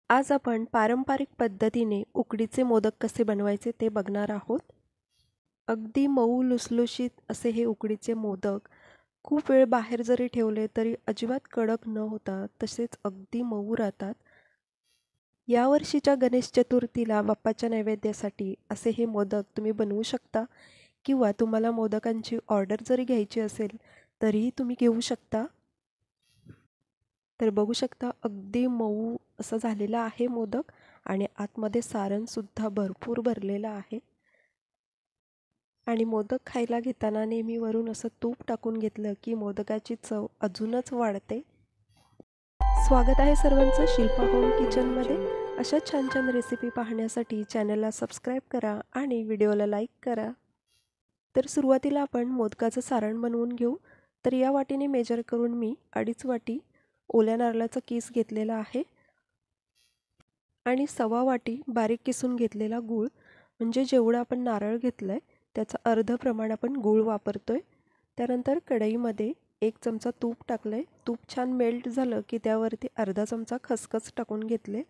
आज आपण पारंपरिक पद्धतीने उकडीचे मोदक कसे बनवायचे ते बघणार आहोत. अगदी मऊ लुसलुशीत असे हे उकडीचे मोदक खूप वेळ बाहेर जरी ठेवले तरी अजिबात कडक न होता तसेच अगदी मऊ राहतात. यावर्षीच्या गणेश चतुर्थीला बाप्पाच्या नैवेद्यासाठी असे हे मोदक तुम्ही बनवू शकता किंवा तुम्हाला मोदकांची ऑर्डर जरी घ्यायची असेल तरीही तुम्ही घेऊ शकता. तर बघू शकता अगदी मऊ असं झालेला आहे मोदक आणि आतमध्ये सारणसुद्धा भरपूर भरलेलं आहे. आणि मोदक खायला घेताना नेहमी वरून असं तूप टाकून घेतलं की मोदकाची चव अजूनच वाढते. स्वागत आहे सर्वांचं शिल्पा होम किचनमध्ये. अशा छान छान रेसिपी पाहण्यासाठी चॅनलला सबस्क्राईब करा आणि व्हिडिओला लाईक करा. तर सुरुवातीला आपण मोदकाचं सारण बनवून घेऊ. तर या वाटीने मेजर करून मी 2.5 वाटी ओल्या नारळाचा किस घेतलेला आहे आणि 1/4 वाटी बारीक किसून घेतलेला गूळ, म्हणजे जेवढं आपण नारळ घेतलंय त्याचं अर्ध प्रमाण आपण गूळ वापरतोय. त्यानंतर कढईमध्ये 1 चमचा तूप टाकलंय. तूप छान मेल्ट झालं की त्यावरती अर्धा चमचा खसखस टाकून घेतले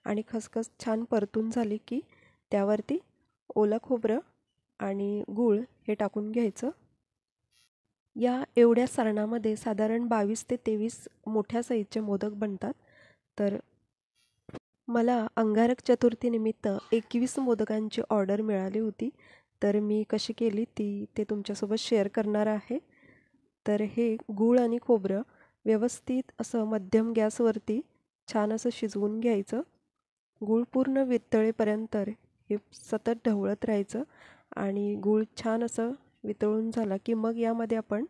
आणि खसखस छान परतून झाली की त्यावरती ओलं खोबरं आणि गूळ हे टाकून घ्यायचं. या एवढ्या सारणामध्ये साधारण 22 ते 23 मोठ्या साईजचे मोदक बनतात. तर मला अंगारक चतुर्थीनिमित्त 21 मोदकांची ऑर्डर मिळाली होती. तर मी कशी केली ते तुमच्यासोबत शेअर करणार आहे. तर हे गूळ आणि खोबरं व्यवस्थित असं मध्यम गॅसवरती छान असं शिजवून घ्यायचं. गूळ पूर्ण वितळेपर्यंत हे सतत ढवळत राहायचं आणि गूळ छान असं वितळून झाला की मग यामध्ये आपण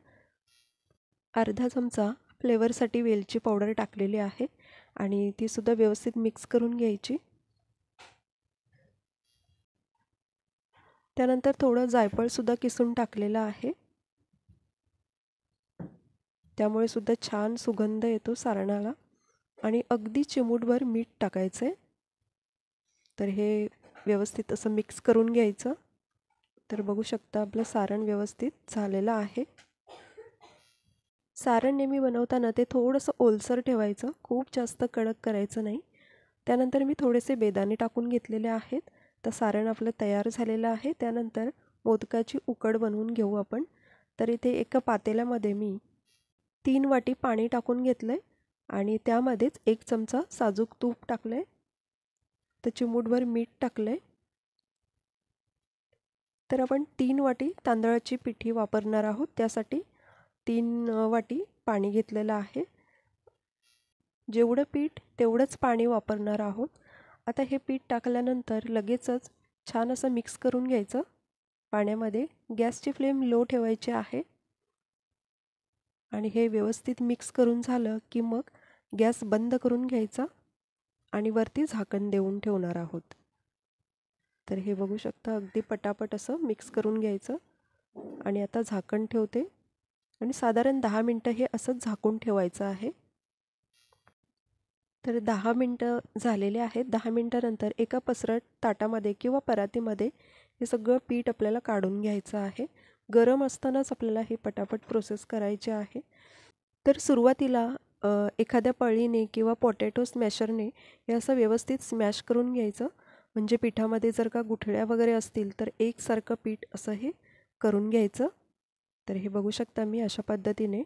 अर्धा चमचा फ्लेवरसाठी वेलची पावडर टाकलेली आहे आणि तीसुद्धा व्यवस्थित मिक्स करून घ्यायची. त्यानंतर थोडं जायफळसुद्धा किसून टाकलेलं आहे, त्यामुळे सुद्धा छान सुगंध येतो सारणाला. आणि अगदी चिमूटभर मीठ टाकायचं आहे. तर हे व्यवस्थित असं मिक्स करून घ्यायचं. तर बघू शकता आपलं सारण व्यवस्थित झालेलं आहे. सारण नेहमी बनवताना ते थोडंसं ओलसर ठेवायचं, खूप जास्त कडक करायचं नाही. त्यानंतर मी थोडेसे बेदाणे टाकून घेतलेले आहेत. तर सारण आपलं तयार झालेलं आहे. त्यानंतर मोदकाची उकड बनवून घेऊ आपण. तर इथे एका पातेल्यामध्ये मी 3 वाटी पाणी टाकून घेतलं आहे आणि त्यामध्येच 1 चमचा साजूक तूप टाकलं आहे. तर चिमूटभर मीठ टाकलं आहे. तर आपण 3 वाटी तांदळाची पिठी वापरणार आहोत. त्यासाठी 3 वाटी पाणी घेतलेलं आहे. जेवढं पीठ तेवढंच पाणी वापरणार आहोत. आता हे पीठ टाकल्यानंतर लगेचच छान असं मिक्स करून घ्यायचं पाण्यामध्ये. गॅसची फ्लेम लो ठेवायची आहे आणि हे व्यवस्थित मिक्स करून झालं की मग गॅस बंद करून घ्यायचा आणि वरती झाकण देऊन ठेवणार आहोत. तर हे बघू शकता अगदी पटापट असं मिक्स करून घ्यायचं आणि आता झाकण ठेवते आणि साधारण 10 मिनटं हे असंच झाकून ठेवायचं आहे. तर 10 मिनटं झालेले आहेत. 10 मिनटानंतर एका पसरट ताटामध्ये किंवा परातीमध्ये हे सगळं पीठ आपल्याला काढून घ्यायचं आहे. गरम असतानाच आपल्याला हे पटापट प्रोसेस करायचे आहे. तर सुरुवातीला एखाद्या पळीने किंवा पोटॅटो स्मॅशरने हे असं व्यवस्थित स्मॅश करून घ्यायचं. म्हणजे पिठामध्ये जर का गुठळ्या वगैरे असतील तर एकसारखं पीठ असं हे करून घ्यायचं. तर हे बघू शकता मी अशा पद्धतीने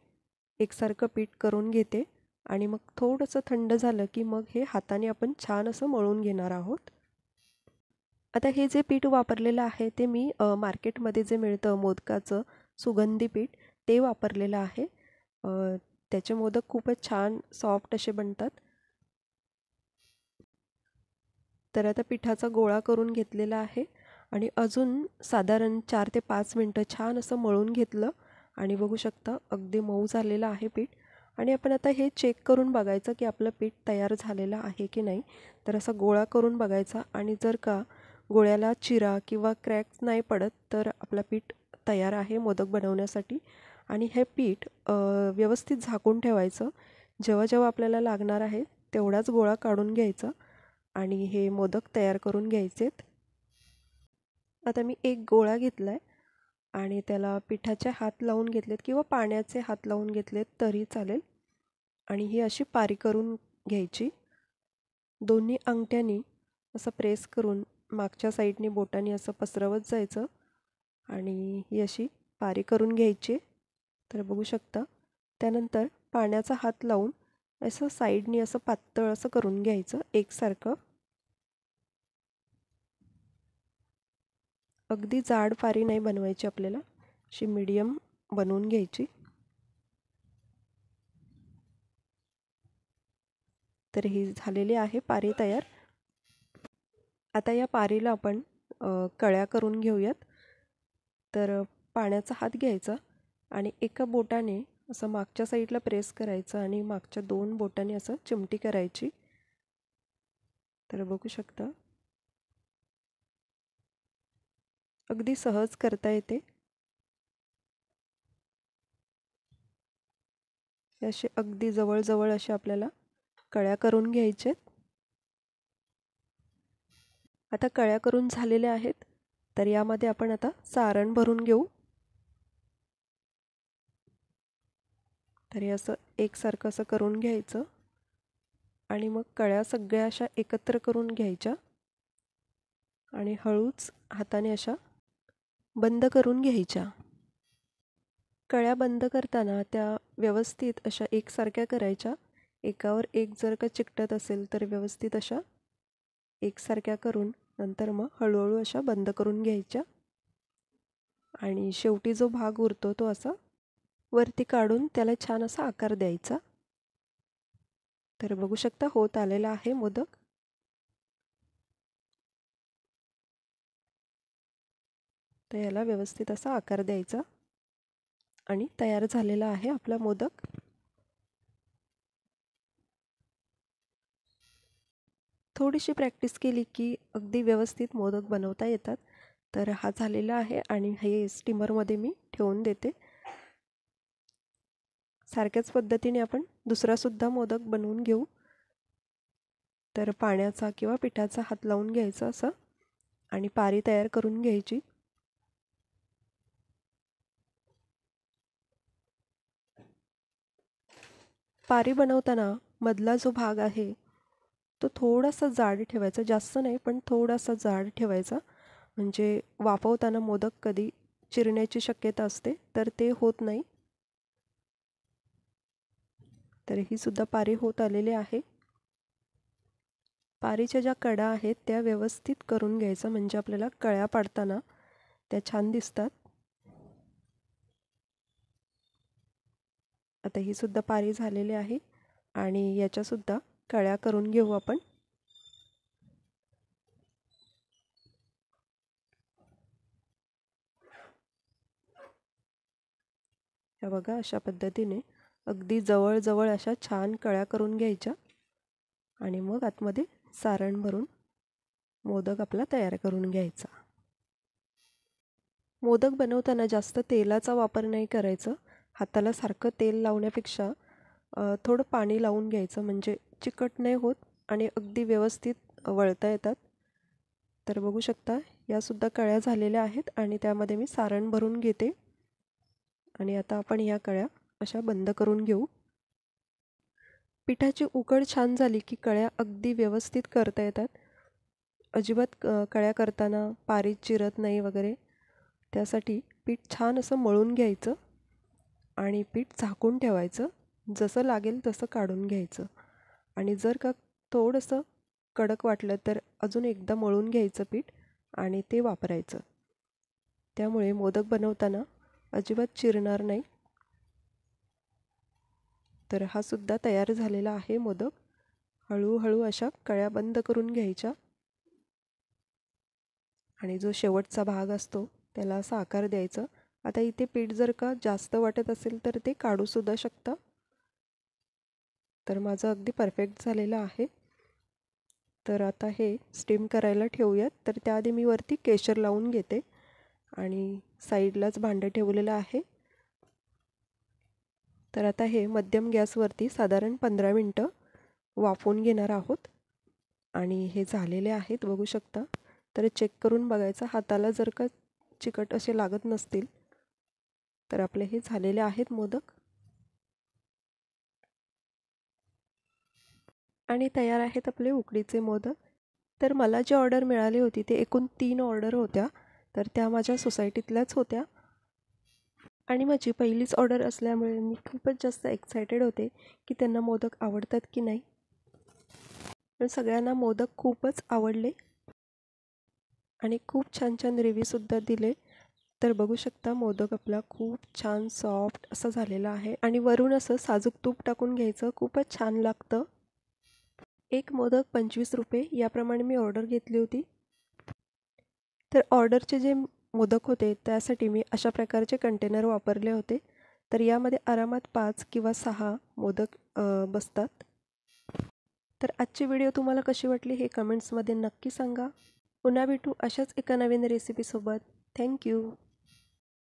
एकसारखं पीठ करून घेते आणि मग थोडंसं थंड झालं की मग हे हाताने आपण छान असं मळून घेणार आहोत. आता हे जे पीठ वापरलेलं आहे ते मी मार्केटमध्ये जे मिळतं मोदकाचं सुगंधी पीठ ते वापरलेलं आहे. त्याचे मोदक खूपच छान सॉफ्ट असे बनतात. तर आता पिठाचा गोळा करून घेतलेला आहे आणि अजून साधारण 4 ते 5 मिनटं छान असं मळून घेतलं आणि बघू शकता अगदी मऊ झालेलं आहे पीठ. आणि आपण आता हे चेक करून बघायचं की आपलं पीठ तयार झालेलं आहे की नाही. तर असा गोळा करून बघायचा आणि जर का गोळ्याला चिरा किंवा क्रॅक्स नाही पडत तर आपलं पीठ तयार आहे मोदक बनवण्यासाठी. आणि हे पीठ व्यवस्थित झाकून ठेवायचं. जेव्हा जेव्हा आपल्याला लागणार आहे तेवढाच गोळा काढून घ्यायचा आणि हे मोदक तयार करून घ्यायचेत. आता मी एक गोळा घेतला आहे आणि त्याला पिठाचे हात लावून घेतलेत किंवा पाण्याचे हात लावून घेतलेत तरी चालेल आणि ही अशी पारी करून घ्यायची. दोन्ही अंगठ्यांनी असं प्रेस करून मागच्या साईडने बोटांनी असं पसरवत जायचं आणि ही अशी पारी करून घ्यायची. तर बघू शकता. त्यानंतर पाण्याचा हात लावून असं साईडनी असं पातळ असं करून घ्यायचं एकसारखं. अगदी जाड पारी नाही बनवायची आपल्याला, अशी मीडियम बनवून घ्यायची. तर ही झालेली आहे पारी तयार. आता या पारीला आपण कळ्या करून घेऊयात. तर पाण्याचा हात घ्यायचा आणि एका बोटाने असं मागच्या साईडला प्रेस करायचं आणि मागच्या 2 बोटांनी असं चिमटी करायची. तर बघू शकता. अगदी सहज करता येते. असे अगदी जवळ असे आपल्याला कळ्या करून घ्यायचे. आता कळ्या करून झालेल्या आहेत. तर यामध्ये आपण आता सारण भरून घेऊ. तर हे असं एकसारखं असं करून घ्यायचं आणि मग कळ्या सगळ्या अशा एकत्र करून घ्यायच्या आणि हळूच हाताने अशा बंद करून घ्यायच्या. कळ्या बंद करताना त्या व्यवस्थित अशा एकसारख्या करायच्या. एकावर एक जर का चिकटत असेल तर व्यवस्थित अशा एकसारख्या करून नंतर मग हळूहळू अशा बंद करून घ्यायच्या आणि शेवटी जो भाग उरतो तो असा वरती काढून त्याला छान असा आकार द्यायचा. तर बघू शकता होत आलेला आहे मोदक. तर याला व्यवस्थित असा आकार द्यायचा आणि तयार झालेला आहे आपला मोदक. थोडीशी प्रॅक्टिस केली की अगदी व्यवस्थित मोदक बनवता येतात. तर हा झालेला आहे आणि हे स्टीमरमध्ये मी ठेवून देते. सारख्याच पद्धतीने आपण दुसरासुद्धा मोदक बनवून घेऊ. तर पाण्याचा किंवा पिठाचा हात लावून घ्यायचा असं आणि पारी तयार करून घ्यायची. पारी बनवताना मधला जो भाग आहे तो थोडासा जाड ठेवायचा, जास्त नाही पण थोडासा जाड ठेवायचा, म्हणजे वाफवताना मोदक कधी चिरण्याची शक्यता असते तर ते होत नाही. तर ही सुद्धा पारी होत आलेली आहे. पारीच्या ज्या कडा आहेत त्या व्यवस्थित करून घ्यायचं, म्हणजे आपल्याला कळ्या पाडताना त्या छान दिसतात. आता ही सुद्धा पारी झालेली आहे आणि याच्यासुद्धा कळ्या करून घेऊ आपण. हे बघा अशा पद्धतीने अगदी जवळ अशा छान कळ्या करून घ्यायच्या आणि मग आतमध्ये सारण भरून मोदक आपला तयार करून घ्यायचा. मोदक बनवताना जास्त तेलाचा वापर नाही करायचा. हाताला सारखं तेल लावण्यापेक्षा थोडं पाणी लावून घ्यायचं, म्हणजे चिकट नाही होत आणि अगदी व्यवस्थित वळता येतात. तर बघू शकता यासुद्धा कळ्या झालेल्या आहेत आणि त्यामध्ये मी सारण भरून घेते आणि आता आपण या कळ्या अशा बंद करून घेऊ. पिठाची उकड छान झाली की कळ्या अगदी व्यवस्थित करता येतात. अजिबात कळ्या करताना पारी चिरत नाही वगैरे. त्यासाठी पीठ छान असं मळून घ्यायचं आणि पीठ झाकून ठेवायचं. जसं लागेल तसं काढून घ्यायचं आणि जर का थोडंसं कडक वाटलं तर अजून एकदा मळून घ्यायचं पीठ आणि ते वापरायचं. त्यामुळे मोदक बनवताना अजिबात चिरणार नाही. तर हा सुद्धा तयार झालेला आहे मोदक. हळूहळू अशा कळ्या बंद करून घ्यायच्या आणि जो शेवटचा भाग असतो त्याला असा आकार द्यायचा. आता इथे पीठ जर का जास्त वाटत असेल तर ते काढूसुद्धा शकता. तर माझं अगदी परफेक्ट झालेलं आहे. तर आता हे स्टीम करायला ठेवूयात. तर त्याआधी मी वरती केशर लावून घेते आणि साईडलाच भांडं ठेवलेलं आहे. तर आता हे मध्यम गॅसवरती साधारण 15 मिनटं वाफवून घेणार आहोत आणि हे झालेले आहेत बघू शकता. तर चेक करून बघायचं, हाताला जर का चिकट असे लागत नसतील तर आपले हे झालेले आहेत मोदक. आणि तयार आहेत आपले उकडीचे मोदक. तर मला जी ऑर्डर मिळाली होती ते एकूण 3 ऑर्डर होत्या. तर त्या माझ्या सोसायटीतल्याच होत्या आणि माझी पहिलीच ऑर्डर असल्यामुळे मी खूपच जास्त एक्सायटेड होते की त्यांना मोदक आवडतात की नाही. पण सगळ्यांना मोदक खूपच आवडले आणि खूप छान छान रिव्ह्यूसुद्धा दिले. तर बघू शकता मोदक आपला खूप छान सॉफ्ट असं झालेला आहे आणि वरून असं साजूक तूप टाकून घ्यायचं, खूपच छान लागतं. एक मोदक 25 रुपये याप्रमाणे मी ऑर्डर घेतली होती. तर ऑर्डरचे जे मोदक होते त्यासाठी मी अशा प्रकारचे कंटेनर वापरले होते. तर यामध्ये आरामात 5 किंवा 6 मोदक बसतात. तर आजची व्हिडिओ तुम्हाला कशी वाटली हे कमेंट्समध्ये नक्की सांगा. पुन्हा भेटू अशाच एका नवीन रेसिपीसोबत. थँक्यू.